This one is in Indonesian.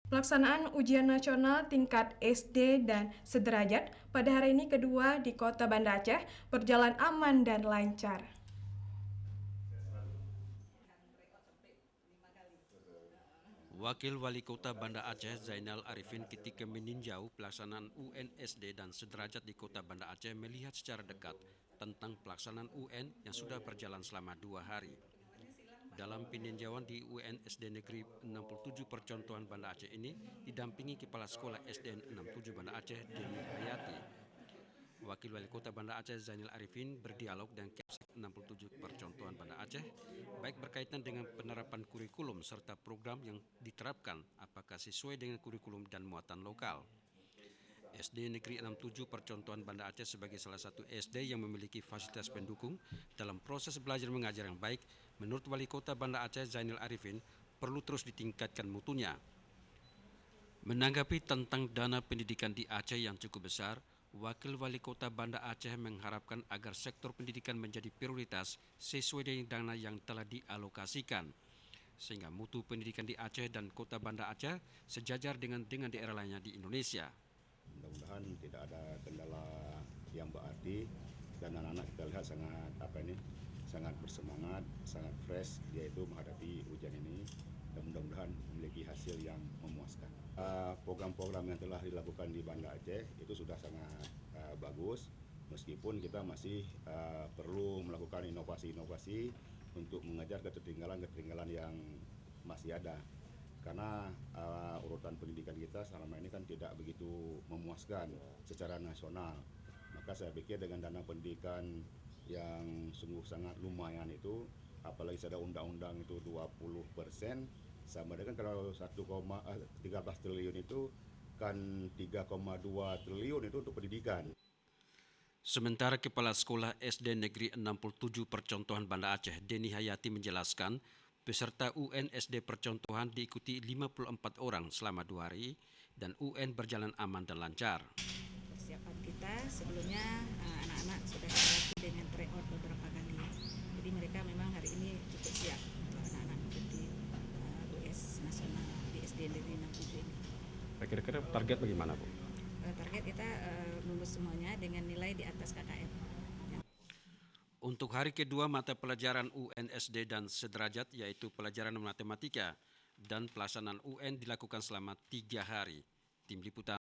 Pelaksanaan ujian nasional tingkat SD dan sederajat pada hari ini kedua di Kota Banda Aceh berjalan aman dan lancar. Wakil Wali Kota Banda Aceh Zainal Arifin ketika meninjau pelaksanaan UNSD dan sederajat di Kota Banda Aceh melihat secara dekat tentang pelaksanaan UN yang sudah berjalan selama 2 hari. Dalam peninjauan di UNSD Negeri 67 Percontohan Banda Aceh ini didampingi Kepala Sekolah SDN 67 Banda Aceh Deni Hayati. Wakil Wali Kota Banda Aceh Zainal Arifin berdialog dengan Kepsek 67 Percontohan Banda Aceh, baik berkaitan dengan penerapan kurikulum serta program yang diterapkan apakah sesuai dengan kurikulum dan muatan lokal. SD Negeri 67 Percontohan Banda Aceh sebagai salah satu SD yang memiliki fasilitas pendukung dalam proses belajar mengajar yang baik, menurut Wali Kota Banda Aceh Zainal Arifin, perlu terus ditingkatkan mutunya. Menanggapi tentang dana pendidikan di Aceh yang cukup besar, Wakil Wali Kota Banda Aceh mengharapkan agar sektor pendidikan menjadi prioritas sesuai dengan dana yang telah dialokasikan, sehingga mutu pendidikan di Aceh dan Kota Banda Aceh sejajar dengan daerah lainnya di Indonesia. Mudah-mudahan tidak ada kendala yang berarti dan anak-anak kita lihat sangat bersemangat, sangat fresh yaitu menghadapi ujian ini dan mudah-mudahan memiliki hasil yang memuaskan. Program-program yang telah dilakukan di Banda Aceh itu sudah sangat bagus, meskipun kita masih perlu melakukan inovasi-inovasi untuk mengejar ketertinggalan yang masih ada. Karena urutan pendidikan kita selama ini kan tidak begitu memuaskan secara nasional. Maka saya pikir dengan dana pendidikan yang sungguh sangat lumayan itu, apalagi ada undang-undang itu 20%, sama dengan kalau 13 triliun itu kan 3,2 triliun itu untuk pendidikan. Sementara Kepala Sekolah SD Negeri 67 Percontohan Banda Aceh Deni Hayati menjelaskan, peserta UNSD Percontohan diikuti 54 orang selama 2 hari dan UN berjalan aman dan lancar. Persiapan kita sebelumnya anak-anak sudah dilatih dengan tryout beberapa kali. Jadi mereka memang hari ini cukup siap untuk anak-anak mengikuti US nasional di SD Negeri 67 ini. Kira-kira target bagaimana, Bu? Target kita lulus semuanya dengan nilai di atas KKM. Untuk hari kedua mata pelajaran UNSD dan sederajat yaitu pelajaran matematika dan pelaksanaan UN dilakukan selama 3 hari. Tim Liputan